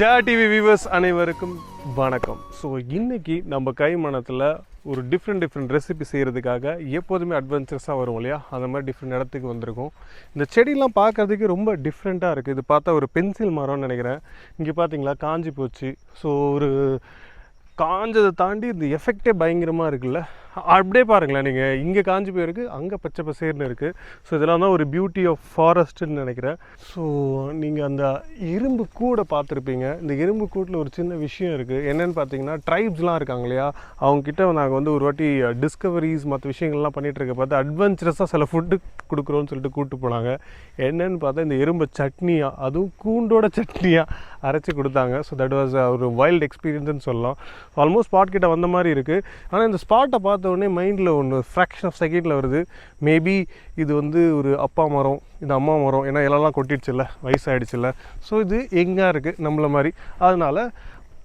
Jaya TV viewers அனைவருக்கும் வணக்கம். So இன்றைக்கி நம்ம கைமணத்தில் ஒரு டிஃப்ரெண்ட் ரெசிபி செய்கிறதுக்காக எப்போதுமே அட்வென்ச்சர்ஸாக வரும் இல்லையா, அந்த மாதிரி டிஃப்ரெண்ட் இடத்துக்கு வந்திருக்கோம். இந்த செடியெலாம் பார்க்குறதுக்கு ரொம்ப டிஃப்ரெண்ட்டாக இருக்குது. இது பார்த்தா ஒரு பென்சில் மரம்னு நினைக்கிறேன். இங்கே பார்த்தீங்களா காஞ்சி போச்சு. ஸோ ஒரு காஞ்சதை தாண்டி இந்த எஃபெக்டே பயங்கரமாக இருக்குல்ல. அப்படியே பாருங்களேன், நீங்கள் இங்கே காஞ்சி போயிருக்கு, அங்கே பச்சை பசேர்னு இருக்குது. ஸோ இதெல்லாம் தான் ஒரு பியூட்டி ஆஃப் ஃபாரஸ்ட்டுன்னு நினைக்கிறேன். ஸோ நீங்கள் அந்த எறும்பு கூடை பார்த்துருப்பீங்க. இந்த எறும்பு கூட்டில் ஒரு சின்ன விஷயம் இருக்குது. என்னென்னு பார்த்தீங்கன்னா, ட்ரைப்ஸ்லாம் இருக்காங்க இல்லையா, அவங்கக்கிட்ட நாங்கள் வந்து ஒரு வாட்டி டிஸ்கவரிஸ் மற்ற விஷயங்கள்லாம் பண்ணிகிட்டு இருக்க பார்த்து அட்வென்ச்சரஸாக சில ஃபுட்டு கொடுக்குறோன்னு சொல்லிட்டு கூப்பிட்டு போனாங்க. என்னென்னு பார்த்தா இந்த எறும்பை சட்னியாக, அதுவும் கூண்டோட சட்னியாக அரைச்சி கொடுத்தாங்க. ஸோ தட் வாஸ் ஒரு வைல்டு எக்ஸ்பீரியன்ஸ்னு சொல்லலாம். ஆல்மோஸ்ட் ஸ்பாட் கிட்ட வந்த மாதிரி இருக்குது. ஆனால் இந்த ஸ்பாட்டை பார்த்த உடனே மைண்டில் ஒன்று ஃப்ராக்ஷன் ஆஃப் செகண்டில் வருது. மேபி இது வந்து ஒரு அப்பா மரம், இது அம்மா மரம், ஏன்னா இலெல்லாம் கொட்டிடுச்சுல்ல, வயசாகிடுச்சுல்ல. ஸோ இது எங்கே இருக்குது நம்மள மாதிரி. அதனால்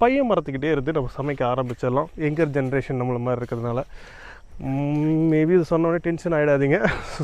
பையன் மரத்துக்கிட்டே இருந்து நம்ம சமைக்க ஆரம்பிச்சிடலாம். எங்கர் ஜென்ரேஷன் நம்மள மாதிரி இருக்கிறதுனால. மேபி இது சொன்னோடனே டென்ஷன் ஆகிடாதீங்க,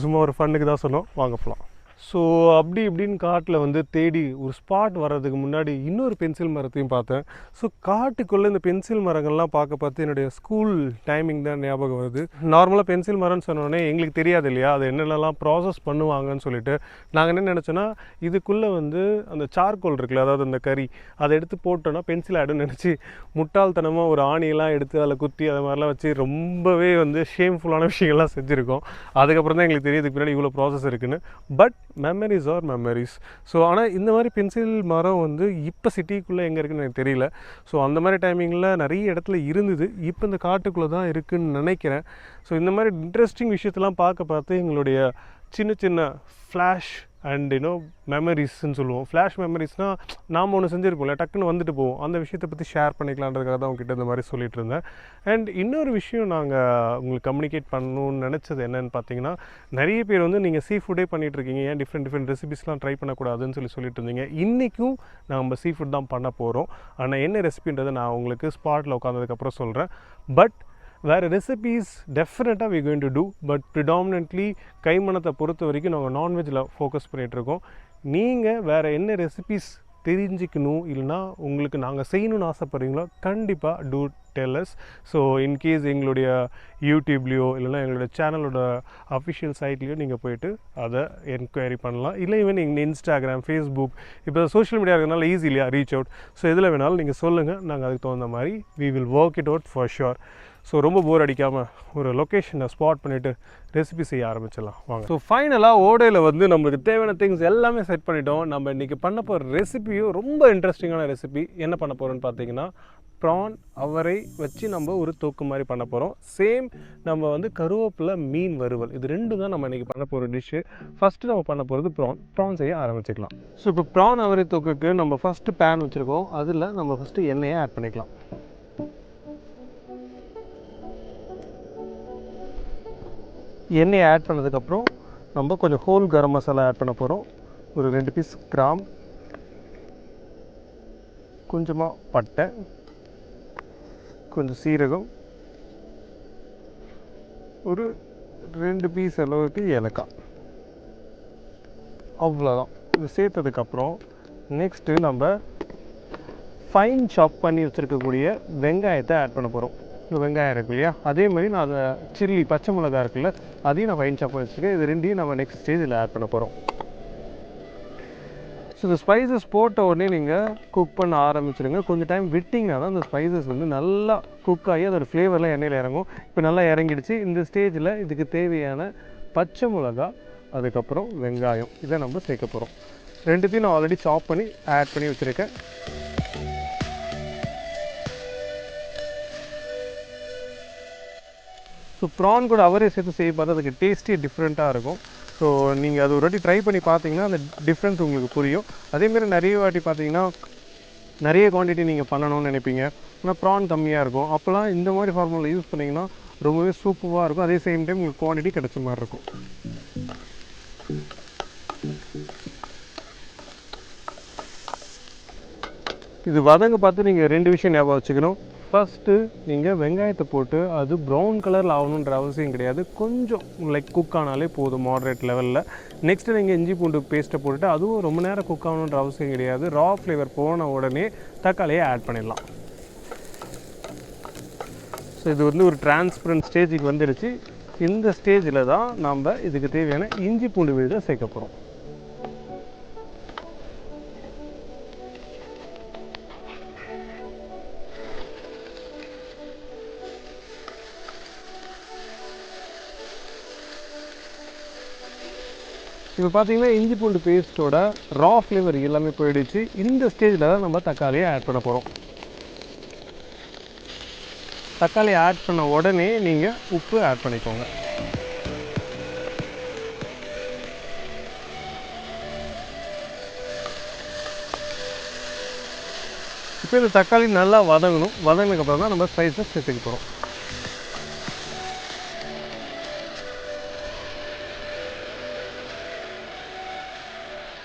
சும்மா ஒரு ஃபன்னுக்கு தான் சொன்னோம். வாங்க போகலாம். ஸோ அப்படி இப்படின்னு காட்டில் வந்து தேடி ஒரு ஸ்பாட் வர்றதுக்கு முன்னாடி இன்னொரு பென்சில் மரத்தையும் பார்த்தேன். ஸோ காட்டுக்குள்ளே இந்த பென்சில் மரங்கள்லாம் பார்த்து என்னுடைய ஸ்கூல் டைமிங் தான் ஞாபகம் வருது. நார்மலாக பென்சில் மரம்னு சொன்னோடனே எங்களுக்கு தெரியாது இல்லையா, அது என்னென்னலாம் ப்ராசஸ் பண்ணுவாங்கன்னு சொல்லிட்டு நாங்கள் என்ன நினச்சோன்னா, இதுக்குள்ளே வந்து அந்த சார்கோல் இருக்குல்ல, அதாவது அந்த கறி, அதை எடுத்து போட்டோன்னா பென்சில் ஆகிடும்னு நினச்சி முட்டாள்தனமாக ஒரு ஆணியெல்லாம் எடுத்து அதில் குத்தி அதை மாதிரிலாம் வச்சு ரொம்பவே வந்து ஷேம்ஃபுல்லான விஷயங்கள்லாம் செஞ்சுருக்கோம். அதுக்கப்புறம் தான் எங்களுக்கு தெரியுது பின்னாடி இவ்வளோ ப்ராசஸ் இருக்குன்னு. But memories are memories. So ஆனால் இந்த மாதிரி பென்சில் மரம் வந்து இப்போ சிட்டிக்குள்ளே எங்கே இருக்குதுன்னு எனக்கு தெரியல. ஸோ அந்த மாதிரி டைமிங்கில் நிறைய இடத்துல இருந்தது. இப்போ இந்த காட்டுக்குள்ளே தான் இருக்குதுன்னு நினைக்கிறேன். ஸோ இந்த மாதிரி இன்ட்ரெஸ்டிங் விஷயத்தெல்லாம் பார்த்து எங்களுடைய சின்ன சின்ன ஃப்ளாஷ் அண்ட் மெமரிஸ்ன்னு சொல்லுவோம். ஃப்ளாஷ் மெமரிஸ்னால் நாம் ஒன்று செஞ்சுருப்போம்ல, டக்குன்னு வந்துட்டு போவோம். அந்த விஷயத்தை பற்றி ஷேர் பண்ணிக்கலான்றதுக்காக தான் உங்ககிட்ட இந்த மாதிரி சொல்லிட்டு இருந்தேன். அண்ட் இன்னொரு விஷயம் நாங்கள் உங்களுக்கு கம்யூனிகேட் பண்ணணும்னு நினச்சது என்னென்னு பார்த்தீங்கன்னா, நிறைய பேர் வந்து நீங்கள் சீ ஃபுட்டே பண்ணிகிட்ருக்கீங்க, ஏன் டிஃப்ரெண்ட் ரெசிபிஸ்லாம் ட்ரை பண்ணக்கூடாதுன்னு சொல்லிட்டு இருந்தீங்க. இன்றைக்கும் நம்ம சீ ஃபுட் தான் பண்ண போகிறோம். ஆனால் என்ன ரெசிபின்றதை நான் உங்களுக்கு ஸ்பாட்டில் உட்காந்ததுக்கப்புறம் சொல்கிறேன். பட் வேறு ரெசிபீஸ் டெஃபினட்டாக we going to do. But predominantly கைமணத்தை பொறுத்த வரைக்கும் நாங்கள் நான்வெஜ்ஜில் ஃபோக்கஸ் பண்ணிகிட்ருக்கோம். நீங்கள் வேறு என்ன ரெசிபீஸ் தெரிஞ்சிக்கணும், இல்லைனா உங்களுக்கு நாங்கள் செய்யணும்னு ஆசைப்பட்றீங்களோ கண்டிப்பாக do tell us. So in case எங்களுடைய யூடியூப்லேயோ இல்லைனா எங்களுடைய சேனலோட அஃபிஷியல் சைட்லேயோ நீங்கள் போய்ட்டு அதை என்கொயரி பண்ணலாம். இல்லை ஈவன் எங்கள் இன்ஸ்டாகிராம், ஃபேஸ்புக், இப்போ சோஷியல் மீடியா இருக்கிறதுனால ஈஸி இல்லையா ரீச் அவுட். ஸோ எதில் வேணாலும் நீங்கள் சொல்லுங்கள், நாங்கள் அதுக்கு தகுந்த மாதிரி we will work it out for sure. So ரொம்ப போர் அடிக்காமல் ஒரு லொக்கேஷனை ஸ்பாட் பண்ணிவிட்டு ரெசிபி செய்ய ஆரம்பிச்சிடலாம் வாங்க. ஸோ ஃபைனலாக ஓடையில் வந்து நம்மளுக்கு தேவையான திங்ஸ் எல்லாமே செட் பண்ணிட்டோம். நம்ம இன்றைக்கி பண்ண போகிற ரெசிபியும் ரொம்ப இன்ட்ரெஸ்டிங்கான ரெசிபி. என்ன பண்ண போகிறோன்னு பார்த்தீங்கன்னா, ப்ரான் அவரை வச்சு நம்ம ஒரு தொக்கு மாதிரி பண்ண போகிறோம். சேம் நம்ம வந்து கருவேப்பிலை மீன் வறுவல், இது ரெண்டும் தான் நம்ம இன்றைக்கி பண்ண போகிற டிஷ்ஷு. ஃபஸ்ட்டு நம்ம பண்ண போகிறது ப்ரான் செய்ய ஆரம்பிச்சிக்கலாம். ஸோ இப்போ ப்ரான் அவரை தொக்குக்கு நம்ம ஃபஸ்ட்டு பேன் வச்சுருக்கோம். அதில் நம்ம ஃபஸ்ட்டு எண்ணெயை ஆட் பண்ணிக்கலாம். எண்ணெயை ஆட் பண்ணதுக்கப்புறம் நம்ம கொஞ்சம் ஹோல் கரம் மசாலா ஆட் பண்ண போகிறோம். ஒரு 2 பீஸ் கிராம், கொஞ்சமாக பட்டை, கொஞ்சம் சீரகம், ஒரு 2 பீஸ் அளவுக்கு ஏலக்காய், அவ்வளோதான். இது சேர்த்ததுக்கப்புறம் நெக்ஸ்ட்டு நம்ம ஃபைன் சாப் பண்ணி வச்சுருக்கக்கூடிய வெங்காயத்தை ஆட் பண்ண போகிறோம். வெங்காயம் இருக்கு இல்லையா, அதே மாதிரி நான் அதை சில்லி பச்சை மிளகா இருக்குல்ல, அதையும் நான் ஃபைன் சாப் பண்ணி வச்சுருக்கேன். இது ரெண்டையும் நம்ம நெக்ஸ்ட் ஸ்டேஜில் ஆட் பண்ண போகிறோம். ஸோ இந்த ஸ்பைசஸ் போட்ட உடனே நீங்கள் குக் பண்ண ஆரம்பிச்சிடுங்க. கொஞ்சம் டைம் விட்டிங்கன்னா தான் அந்த ஸ்பைசஸ் வந்து நல்லா குக் ஆகி அதோட ஃப்ளேவர்லாம் எண்ணெயில் இறங்கும். இப்போ நல்லா இறங்கிடுச்சு. இந்த ஸ்டேஜில் இதுக்கு தேவையான பச்சை மிளகா, அதுக்கப்புறம் வெங்காயம், இதை நம்ம சேர்க்க போகிறோம். ரெண்டுத்தையும் நான் ஆல்ரெடி சாப் பண்ணி ஆட் பண்ணி வச்சுருக்கேன். ஸோ ப்ரான் கூட அவரே சேர்த்து செய்ய பார்த்தா அதுக்கு டேஸ்ட்டே டிஃப்ரெண்ட்டாக இருக்கும். ஸோ நீங்கள் அது ஒரு வாட்டி ட்ரை பண்ணி பார்த்தீங்கன்னா அந்த டிஃப்ரென்ஸ் உங்களுக்கு புரியும். அதேமாரி நிறைய வாட்டி பார்த்தீங்கன்னா நிறைய குவான்டிட்டி நீங்கள் பண்ணணும்னு நினைப்பீங்க, ஆனால் ப்ரான் கம்மியாக இருக்கும். அப்போல்லாம் இந்த மாதிரி ஃபார்முலா யூஸ் பண்ணிங்கன்னா ரொம்பவே சூப்பராக இருக்கும். அதே சேம் டைம் உங்களுக்கு குவான்டிட்டி கிடைச்ச மாதிரி இருக்கும். இது வதங்க பார்த்து நீங்கள் 2 விஷயம் ஞாபகம் வச்சுக்கணும். ஃபஸ்ட்டு நீங்கள் வெங்காயத்தை போட்டு அது ப்ரௌன் கலரில் ஆகணுன்ற அவசியம் கிடையாது, கொஞ்சம் லைக் குக் ஆனாலே போதும் மாட்ரேட் லெவலில். நெக்ஸ்ட்டு நீங்கள் இஞ்சி பூண்டு பேஸ்ட்டை போட்டுட்டு அதுவும் ரொம்ப நேரம் குக் ஆகணுன்ற அவசியம் கிடையாது. ரா ஃப்ளேவர் போன உடனே தக்காளியை ஆட் பண்ணிடலாம். ஸோ இது வந்து ஒரு டிரான்ஸ்பரண்ட் ஸ்டேஜுக்கு வந்துடுச்சு. இந்த ஸ்டேஜில் தான் நம்ம இதுக்கு தேவையான இஞ்சி பூண்டு விழுதை சேர்க்க போகிறோம். இப்போ பார்த்தீங்கன்னா இஞ்சி பூண்டு பேஸ்ட்டோட ரா ஃப்ளேவர் எல்லாமே போயிடுச்சு. இந்த ஸ்டேஜில் தான் நம்ம தக்காளியை ஆட் பண்ண போகிறோம். தக்காளி ஆட் பண்ண உடனே நீங்கள் உப்பு ஆட் பண்ணிக்கோங்க. இப்போ இந்த தக்காளி நல்லா வதங்கணும். வதங்கினதுக்கப்புறம் தான் நம்ம ஸ்பைசஸ் சேர்த்துக்க போகிறோம்.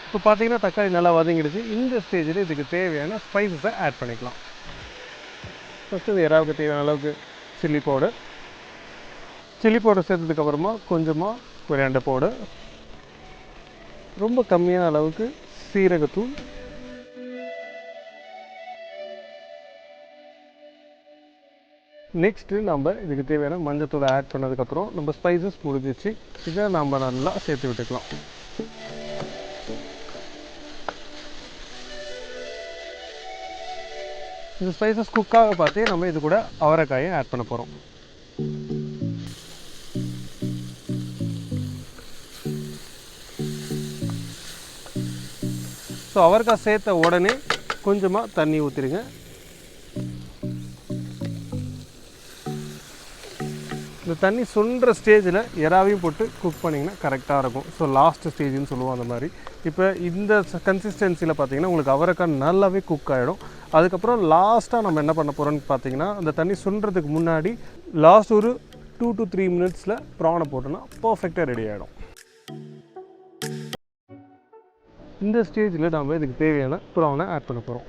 இப்போ பார்த்தீங்கன்னா தக்காளி நல்லா வதங்கிடுச்சு. இந்த ஸ்டேஜில் இதுக்கு தேவையான ஸ்பைசஸை ஆட் பண்ணிக்கலாம். ஃபஸ்ட்டு இது இறாவுக்கு தேவையான அளவுக்கு சில்லி பவுடர் சேர்த்ததுக்கப்புறமா கொஞ்சமாக கொரியாண்டர் பவுடர், ரொம்ப கம்மியான அளவுக்கு சீரகத்தூள், நெக்ஸ்ட்டு நம்ம இதுக்கு தேவையான மஞ்சத்தூளை ஆட் பண்ணதுக்கப்புறம் நம்ம ஸ்பைசஸ் முடிஞ்சிச்சு. இதை நம்ம நல்லா சேர்த்து விட்டுக்கலாம். இந்த ஸ்பைசஸ் குக்காக பார்த்து நம்ம இது கூட அவரைக்காயை ஆட் பண்ண போகிறோம். ஸோ அவரைக்காய் சேர்த்த உடனே கொஞ்சமாக தண்ணி ஊற்றிடுங்க. இந்த தண்ணி சுண்டுற ஸ்டேஜில் இறாவையும் போட்டு குக் பண்ணிங்கன்னா கரெக்டாக இருக்கும். ஸோ லாஸ்ட் ஸ்டேஜ்னு சொல்லுவோம் அந்த மாதிரி. இப்போ இந்த கன்சிஸ்டன்சியில் பார்த்தீங்கன்னா உங்களுக்கு அவரைக்காய் நல்லாவே குக் ஆகிடும். அதுக்கப்புறம் லாஸ்ட்டாக நம்ம என்ன பண்ண போகிறோம்னு பார்த்தீங்கன்னா அந்த தண்ணி சுண்டுறதுக்கு முன்னாடி லாஸ்ட் ஒரு 2 to 3 மினிட்ஸில் ப்ரானை போட்டோன்னா பர்ஃபெக்டாக ரெடி ஆகிடும். இந்த ஸ்டேஜில் நம்ம இதுக்கு தேவையான ப்ரானை ஆட் பண்ண போகிறோம்.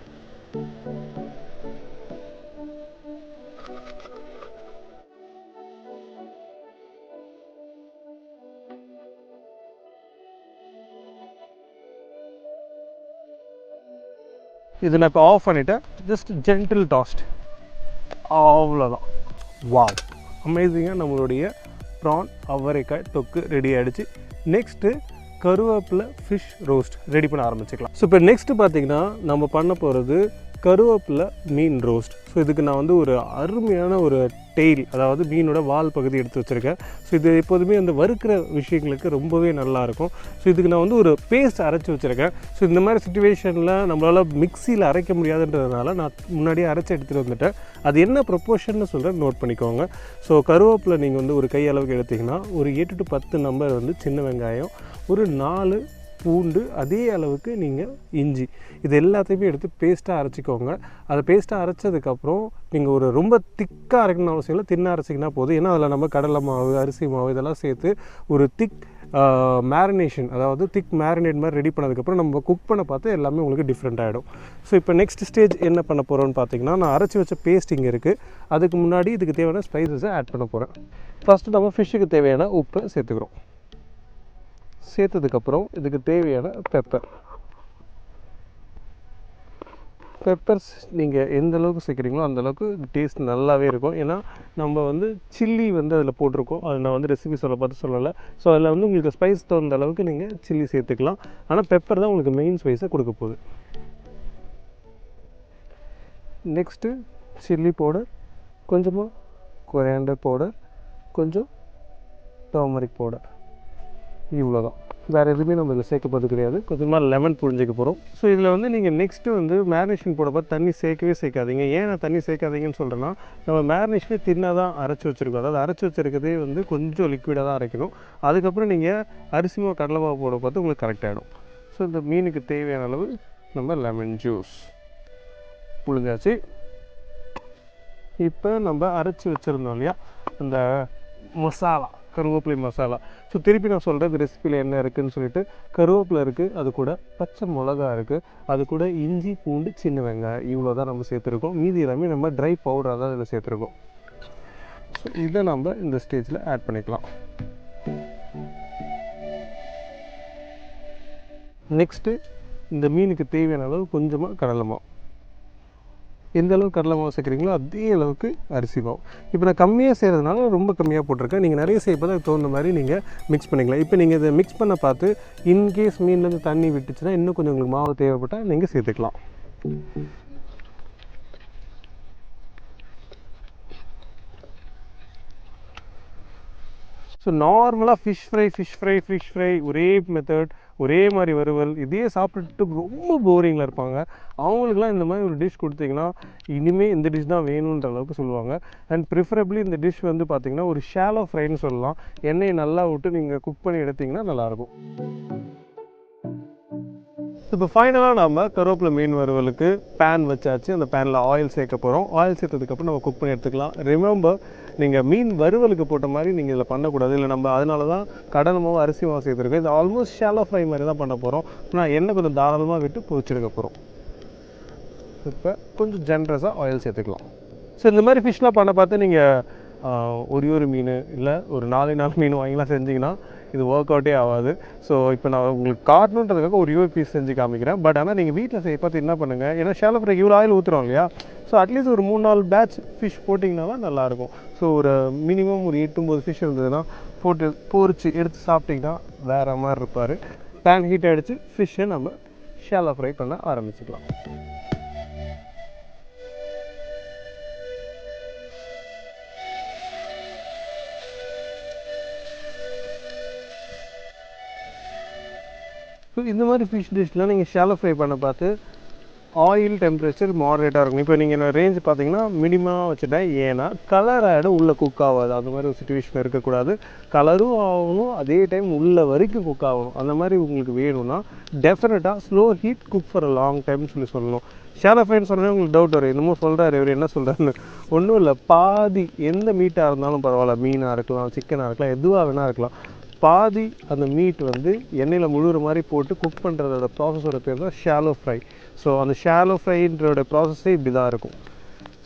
இது நான் இப்போ ஆஃப் பண்ணிவிட்டேன். ஜஸ்ட் ஜென்டில் டாஸ்ட், அவ்வளோதான். வாவ், அமேசிங்காக நம்மளுடைய ப்ரான் அவரைக்காய் தொக்கு ரெடி ஆகிடுச்சு. நெக்ஸ்ட்டு கருவேப்பிலை ஃபிஷ் ரோஸ்ட் ரெடி பண்ண ஆரம்பிச்சுக்கலாம். ஸோ இப்போ நெக்ஸ்ட்டு பார்த்திங்கன்னா நம்ம பண்ண போகிறது கருவேப்பிலை மீன் ரோஸ்ட். ஸோ இதுக்கு நான் வந்து ஒரு அருமையான ஒரு டெய்ல், அதாவது மீனோட வால் பகுதி எடுத்து வச்சுருக்கேன். ஸோ இது எப்போதுமே அந்த வறுக்கிற விஷயங்களுக்கு ரொம்பவே நல்லாயிருக்கும். ஸோ இதுக்கு நான் வந்து ஒரு பேஸ்ட் அரைச்சி வச்சுருக்கேன். ஸோ இந்த மாதிரி சுச்சுவேஷனில் நம்மளால் மிக்சியில் அரைக்க முடியாதுன்றதுனால நான் முன்னாடியே அரைச்சி எடுத்துகிட்டு வந்துட்டேன். அது என்ன ப்ரொப்போர்ஷன்னு சொல்கிறேன், நோட் பண்ணிக்கோங்க. ஸோ கருவேப்பிலை நீங்கள் வந்து ஒரு கை அளவுக்கு எடுத்திங்கன்னா ஒரு 8 to 10 நம்பர் வந்து சின்ன வெங்காயம், ஒரு 4 பூண்டு, அதே அளவுக்கு நீங்கள் இஞ்சி, இது எல்லாத்தையுமே எடுத்து பேஸ்ட்டாக அரைச்சிக்கோங்க. அதை பேஸ்ட்டாக அரைச்சதுக்கப்புறம் நீங்கள் ஒரு ரொம்ப திக்காக அரைக்கணும்னு அவசியம் இல்லை, தின்னாக அரைச்சிங்கன்னா போதும். ஏன்னா அதில் நம்ம கடலை மாவு, அரிசி மாவு இதெல்லாம் சேர்த்து ஒரு திக் மேரினேஷன், அதாவது திக் மேரினேட் மாதிரி ரெடி பண்ணதுக்கப்புறம் நம்ம குக் பண்ண பார்த்து எல்லாமே உங்களுக்கு டிஃப்ரெண்ட் ஆகிடும். ஸோ இப்போ நெக்ஸ்ட் ஸ்டேஜ் என்ன பண்ண போகிறோன்னு பார்த்தீங்கன்னா, நான் அரைச்சி வச்ச பேஸ்ட் இங்கே இருக்குது. அதுக்கு முன்னாடி இதுக்கு தேவையான ஸ்பைசஸை ஆட் பண்ண போகிறேன். ஃபஸ்ட்டு நம்ம ஃபிஷ்ஷுக்கு தேவையான உப்பை சேர்த்துக்கிறோம். சேர்த்ததுக்கப்புறம் இதுக்கு தேவையான பெப்பர்ஸ் நீங்கள் எந்த அளவுக்கு சேர்க்குறீங்களோ அந்தளவுக்கு டேஸ்ட் நல்லாவே இருக்கும். ஏன்னா நம்ம வந்து சில்லி வந்து அதில் போட்டிருக்கோம். அது நான் வந்து ரெசிபி பார்த்து சொல்லலை. ஸோ அதில் வந்து உங்களுக்கு ஸ்பைஸ் தகுந்த அளவுக்கு நீங்கள் சில்லி சேர்த்துக்கலாம். ஆனால் பெப்பர் தான் உங்களுக்கு மெயின் ஸ்பைஸை கொடுக்க போகுது. நெக்ஸ்ட்டு சில்லி பவுடர், கொஞ்சமாக கொரியாண்டர் பவுடர், கொஞ்சம் டர்மரிக் பவுடர், இவ்வளோதான். வேறு எதுவுமே நம்ம இதில் சேர்க்க போகிறது கிடையாது. கொஞ்சமாக லெமன் புழிஞ்சிக்க போகிறோம். ஸோ இதில் வந்து நீங்கள் நெக்ஸ்ட்டு வந்து மேரினேஷன் போடப்போ தண்ணி சேர்க்காதீங்க. ஏன் நான் தண்ணி சேர்க்காதீங்கன்னு சொல்கிறேன்னா, நம்ம மேரினேஷனே தின்னாக தான் அரைச்சி வச்சுருக்கோம். அதாவது அரைச்சி வச்சுருக்கதே வந்து கொஞ்சம் லிக்விடாக தான் அரைக்கணும். அதுக்கப்புறம் நீங்கள் அரிசி மாவு, கடலை மாவு போட பார்த்து உங்களுக்கு கரெக்டாகிடும். ஸோ இந்த மீனுக்கு தேவையான அளவு நம்ம லெமன் ஜூஸ் புழிஞ்சாச்சு. இப்போ நம்ம அரைச்சி வச்சுருந்தோம் இல்லையா அந்த மசாலா, கருவேப்பிலை மசாலா. ஸோ திருப்பி நான் சொல்கிறது ரெசிபியில் என்ன இருக்குதுன்னு சொல்லிட்டு, கருவேப்பிலை இருக்குது, அது கூட பச்சை மிளகா இருக்குது, அது கூட இஞ்சி பூண்டு சின்ன வெங்காயம், இவ்வளோ தான் நம்ம சேர்த்துருக்கோம். மீதி எல்லாமே நம்ம ட்ரை பவுடராக தான் இதில் சேர்த்துருக்கோம். ஸோ இதை நம்ம இந்த ஸ்டேஜில் ஆட் பண்ணிக்கலாம். நெக்ஸ்ட்டு இந்த மீனுக்கு தேவையான அளவு கொஞ்சமாக கடலை மாவு. எந்த அளவுக்கு கடலை மாவு சேர்க்குறீங்களோ அதே அளவுக்கு அரிசி மாவு. இப்போ நான் கம்மியாக செய்கிறதுனால ரொம்ப கம்மியாக போட்டிருக்கேன். நீங்கள் நிறைய செய்யப்போ அதுக்கு தகுந்த மாதிரி நீங்கள் மிக்ஸ் பண்ணிக்கலாம். இப்போ நீங்கள் இதை மிக்ஸ் பண்ண பார்த்து இன்கேஸ் மீன்லேருந்து தண்ணி விட்டுச்சுன்னா இன்னும் கொஞ்சம் உங்களுக்கு மாவு தேவைப்பட்டால் நீங்கள் சேர்த்துக்கலாம். ஸோ நார்மலாக ஃபிஷ் ஃப்ரை ஒரே மெத்தட், ஒரே மாதிரி வறுவல், இதே சாப்பிட்டுட்டு ரொம்ப போரிங்கில் இருப்பாங்க. அவங்களுக்குலாம் இந்த மாதிரி ஒரு டிஷ் கொடுத்தீங்கன்னா இனிமேல் இந்த டிஷ் தான் வேணுன்ற அளவுக்கு சொல்லுவாங்க. அண்ட் ப்ரிஃபரபிளி இந்த டிஷ் வந்து பார்த்திங்கன்னா ஒரு ஷாலோ ஃப்ரைன்னு சொல்லலாம். எண்ணெயை நல்லா விட்டு நீங்கள் குக் பண்ணி எடுத்திங்கன்னா நல்லாயிருக்கும். இப்போ ஃபைனலாக நம்ம கருவேப்பிலை மீன் வறுவலுக்கு பேன் வச்சாச்சு. அந்த பேனில் ஆயில் சேர்க்க போகிறோம். ஆயில் சேர்த்ததுக்கப்புறம் நம்ம குக் பண்ணி எடுத்துக்கலாம். ரிமெம்பர், நீங்கள் மீன் வறுவலுக்கு போட்ட மாதிரி நீங்கள் இதில் பண்ணக்கூடாது. இல்லை நம்ம அதனால தான் கடலை மாவு அரிசி மாவு சேர்த்துருக்கோம். இது ஆல்மோஸ்ட் ஷாலோ ஃப்ரை மாதிரி தான் பண்ண போகிறோம். நான் எண்ணெய் கொஞ்சம் தாராளமாக விட்டு பொரிச்செடுக்க போகிறோம். இப்போ கொஞ்சம் ஜென்ரஸாக ஆயில் சேர்த்துக்கலாம். ஸோ இந்த மாதிரி ஃபிஷ்லாம் பண்ண பார்த்து நீங்கள் ஒரு மீன் இல்லை ஒரு 4 மீன் வாங்கிலாம் செஞ்சிங்கன்னா இது ஒர்க் அவுட்டே ஆகாது. ஸோ இப்போ நான் உங்களுக்கு காட்டணுன்றதுக்காக ஒரு பீஸ் செஞ்சு காமிக்கிறேன். பட் ஆனால் நீங்கள் வீட்டில் செய்ய பார்த்து என்ன பண்ணுங்கள், ஏன்னா ஷாலோ ஃப்ரைக்கு இவ்வளோ ஆயில் ஊற்றுறோம் இல்லையா, ஸோ அட்லீஸ்ட் ஒரு 3-4 பேட்ச் ஃபிஷ் போட்டிங்கன்னா தான் நல்லாயிருக்கும். ஸோ ஒரு மினிமம் ஒரு 8-9 ஃபிஷ் இருந்ததுன்னா போட்டு பொரிச்சு எடுத்து சாப்பிட்டிங்கன்னா வேறு மாதிரி இருப்பார். பேன் ஹீட் ஆகிடுச்சு, ஃபிஷ்ஷை நம்ம ஷாலோ ஃப்ரை பண்ண ஆரம்பிச்சுக்கலாம். ஸோ இந்த மாதிரி ஃபிஷ் டிஷ்லாம் நீங்கள் ஷாலோ ஃப்ரை பண்ண பார்த்து ஆயில் டெம்பரேச்சர் மாடரேட்டாக இருக்கும். இப்போ நீங்கள் ரேஞ்ச் பார்த்தீங்கன்னா மினிமமாக வச்சுட்டேன். ஏன்னா கலர் ஆகிடும், உள்ளே குக் ஆகாது. அந்த மாதிரி ஒரு சுச்சுவேஷன் இருக்கக்கூடாது. கலரும் ஆகணும், அதே டைம் உள்ள வரைக்கும் குக் ஆகணும். அந்த மாதிரி உங்களுக்கு வேணும்னா டெஃபினட்டாக slow heat cook for a long டைம்னு சொல்லணும். ஷாலோ ஃப்ரைன்னு சொன்னே உங்களுக்கு டவுட் வரும், என்னமோ சொல்கிறாரு இவர், என்ன சொல்கிறாருன்னு. ஒன்றும் இல்லை, பாதி எந்த மீட்டாக இருந்தாலும் பரவாயில்ல, மீனாக இருக்கலாம், சிக்கனாக இருக்கலாம், எதுவாக வேணால் இருக்கலாம், பாதி அந்த மீட் வந்து எண்ணெயில் முழுகிற மாதிரி போட்டு குக் பண்ணுறதோட ப்ராசஸோட பேர் தான் ஷாலோ ஃப்ரை. ஸோ அந்த ஷாலோ ஃப்ரைன்றோட ப்ராசஸே இப்படி தான் இருக்கும்.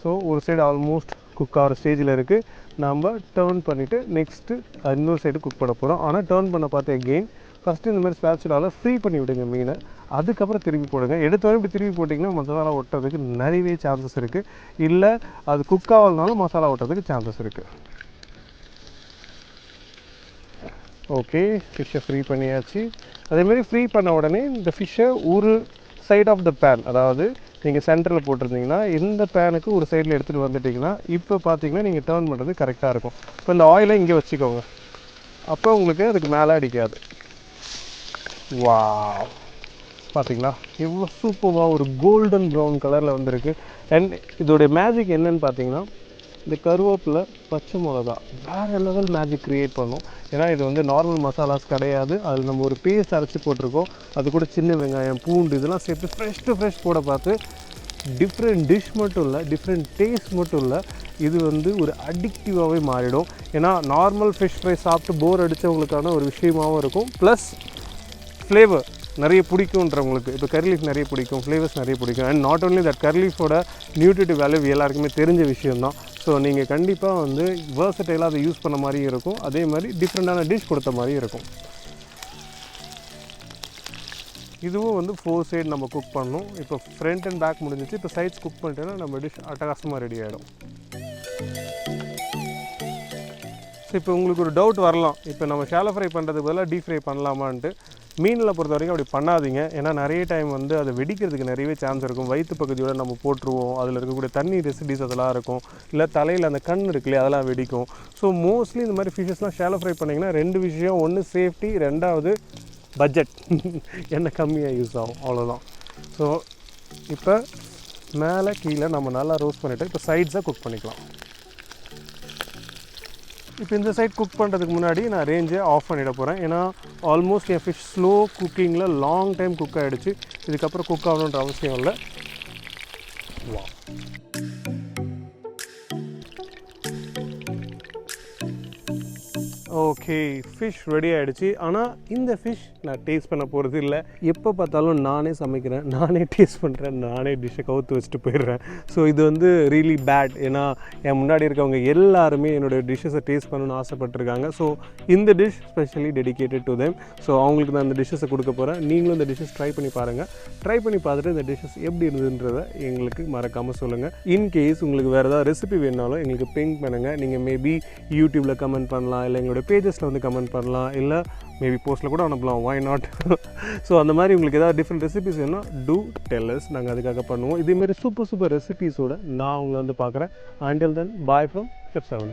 ஸோ ஒரு சைடு ஆல்மோஸ்ட் குக் ஆகிற ஸ்டேஜில் இருக்குது. நம்ம டர்ன் பண்ணிவிட்டு நெக்ஸ்ட்டு இன்னொரு சைடு குக் பண்ண போகிறோம். ஆனால் டர்ன் பண்ண பார்த்து எகெயின் ஃபஸ்ட்டு இந்த மாதிரி ஸ்பேச்சுலால் ஃப்ரீ பண்ணி விடுங்க மீனை. அதுக்கப்புறம் திருப்பி போடுங்க. எடுத்தவரை இப்படி திருப்பி போட்டிங்கன்னா மசாலா ஒட்டுறதுக்கு நிறையவே சான்சஸ் இருக்குது. இல்லை அது குக் ஆகலனாலும் மசாலா ஒட்டுறதுக்கு சான்சஸ் இருக்குது. ஓகே, ஃபிஷ்ஷை ஃப்ரீ பண்ணியாச்சு. அதேமாரி ஃப்ரீ பண்ண உடனே இந்த ஃபிஷ்ஷை ஒரு சைட் ஆஃப் த பேன், அதாவது நீங்கள் சென்டரில் போட்டிருந்தீங்கன்னா இந்த பேனுக்கு ஒரு சைடில் எடுத்துகிட்டு வந்துட்டிங்கன்னா இப்போ பார்த்தீங்கன்னா நீங்கள் டர்ன் பண்ணுறது கரெக்டாக இருக்கும். இப்போ இந்த ஆயிலை இங்கே வச்சுக்கோங்க, அப்போ உங்களுக்கு அதுக்கு மேலே அடிக்காது. வா, பார்த்தீங்களா எவ்வளோ சூப்பராக ஒரு கோல்டன் ப்ரௌன் கலரில் வந்திருக்கு. அண்ட் இதோடைய மேஜிக் என்னன்னு பார்த்தீங்கன்னா இந்த கருவேப்பிலை பச்சை மிளகா வேறு லெவல் மேஜிக் க்ரியேட் பண்ணும். ஏன்னா இது வந்து நார்மல் மசாலாஸ் கிடையாது. அதில் நம்ம ஒரு பேஸ்ட் அரைச்சி போட்டிருக்கோம். அது கூட சின்ன வெங்காயம், பூண்டு இதெல்லாம் சேர்த்து ஃப்ரெஷ் போட பார்த்து டிஃப்ரெண்ட் டிஷ் மட்டும் இல்லை, டிஃப்ரெண்ட் டேஸ்ட் மட்டும் இல்லை, இது வந்து ஒரு அடிக்டிவாகவே மாறிடும். ஏன்னா நார்மல் ஃபிஷ் ஃப்ரை சாப்பிட்டு போர் அடித்தவங்களுக்கான ஒரு விஷயமாகவும் இருக்கும். ப்ளஸ் ஃப்ளேவர் நிறைய பிடிக்குன்றவங்களுக்கு, இப்போ கரி லீஃப் நிறைய பிடிக்கும், ஃப்ளேவர்ஸ் நிறைய பிடிக்கும். And not only that, curry லீஃபோட நியூட்ரிட்டிவ் வேல்யூ எல்லாருக்குமே தெரிஞ்ச விஷயம்தான். ஸோ நீங்கள் கண்டிப்பாக வந்து வேர்சடைலாக அதை யூஸ் பண்ண மாதிரியும் இருக்கும், அதே மாதிரி டிஃப்ரெண்ட்டான டிஷ் கொடுத்த மாதிரியும் இருக்கும். இதுவும் வந்து 4 சைடு நம்ம குக் பண்ணணும். இப்போ ஃப்ரண்ட் அண்ட் பேக் முடிஞ்சிச்சு. இப்போ சைட்ஸ் குக் பண்ணிட்டேன்னா நம்ம டிஷ் அட்டகாசமாக ரெடி ஆகிடும். ஸோ இப்போ உங்களுக்கு ஒரு டவுட் வரலாம், இப்போ நம்ம ஷாலோ ஃப்ரை பண்ணுறதுக்கு பதிலாக டீப் ஃப்ரை பண்ணலாமான்ட்டு. மீனில் பொறுத்த வரைக்கும் அப்படி பண்ணாதீங்க. ஏன்னா நிறைய டைம் வந்து அதை வெடிக்கிறதுக்கு நிறையவே சான்ஸ் இருக்கும். வயிற்று பகுதியோடு நம்ம போட்டுருவோம், அதில் இருக்கக்கூடிய தண்ணி ரெசிடிஸ் அதெல்லாம் இருக்கும், இல்லை தலையில் அந்த கண் இருக்குல்லையே அதெல்லாம் வெடிக்கும். ஸோ மோஸ்ட்லி இந்த மாதிரி ஃபிஷ்ஷஸ்லாம் ஷாலோ ஃப்ரை பண்ணிங்கன்னா 2 விஷயம், ஒன்று சேஃப்டி, 2வது பட்ஜெட், எண்ணெய் கம்மியாக யூஸ் ஆகும், அவ்வளோதான். ஸோ இப்போ மேலே கீழே நம்ம நல்லா ரோஸ்ட் பண்ணிவிட்டு இப்போ சைட்ஸாக குக் பண்ணிக்கலாம். இப்போ இந்த சைட் குக் பண்ணுறதுக்கு முன்னாடி நான் ரேஞ்சை ஆஃப் பண்ணிட போகிறேன். ஏன்னா ஆல்மோஸ்ட் என் ஃபிஷ் ஸ்லோ குக்கிங்கில் லாங் டைம் குக் ஆகிடுச்சு. இதுக்கப்புறம் குக் ஆகணுன்ற அவசியம் இல்லை. வா, ஓகே, ஃபிஷ் ரெடி ஆகிடுச்சு. ஆனால் இந்த ஃபிஷ் நான் டேஸ்ட் பண்ண போகிறது இல்லை. எப்போ பார்த்தாலும் நானே சமைக்கிறேன், நானே டேஸ்ட் பண்ணுறேன், நானே டிஷ்ஷை கவுத்து வச்சுட்டு போயிடுறேன். ஸோ இது வந்து ரியலி பேட். ஏன்னா என் முன்னாடி இருக்கவங்க எல்லாருமே என்னோடய டிஷ்ஷஸை டேஸ்ட் பண்ணணும்னு ஆசைப்பட்டிருக்காங்க. ஸோ இந்த dish specially dedicated to them. So அவங்களுக்கு நான் இந்த டிஷ்ஷஸை கொடுக்க போகிறேன். நீங்களும் இந்த டிஷ்ஷஸ் ட்ரை பண்ணி பாருங்கள். ட்ரை பண்ணி பார்த்துட்டு இந்த டிஷ்ஷஸ் எப்படி இருந்ததுன்றதை எங்களுக்கு மறக்காமல் சொல்லுங்கள். இன்கேஸ் உங்களுக்கு வேறு ஏதாவது ரெசிபி வேணுனாலும் எங்களுக்கு பிங் பண்ணுங்கள். நீங்கள் மேபி யூடியூப்பில் கமெண்ட் பண்ணலாம், இல்லை எங்களோட பேஜஸில் வந்து கமெண்ட் பண்ணலாம், இல்லை மேபி போஸ்ட்டில் கூட அனுப்பலாம். Why not? ஸோ அந்த மாதிரி உங்களுக்கு ஏதாவது டிஃப்ரெண்ட் ரெசிபிஸ் வேணும்னா டூ டெல் அஸ். நாங்கள் அதுக்காக பண்ணுவோம். இதேமாரி சூப்பர் ரெசிபிஸோடு நான் உங்களை வந்து பார்க்குறேன். Until then bye from Chef Sevan.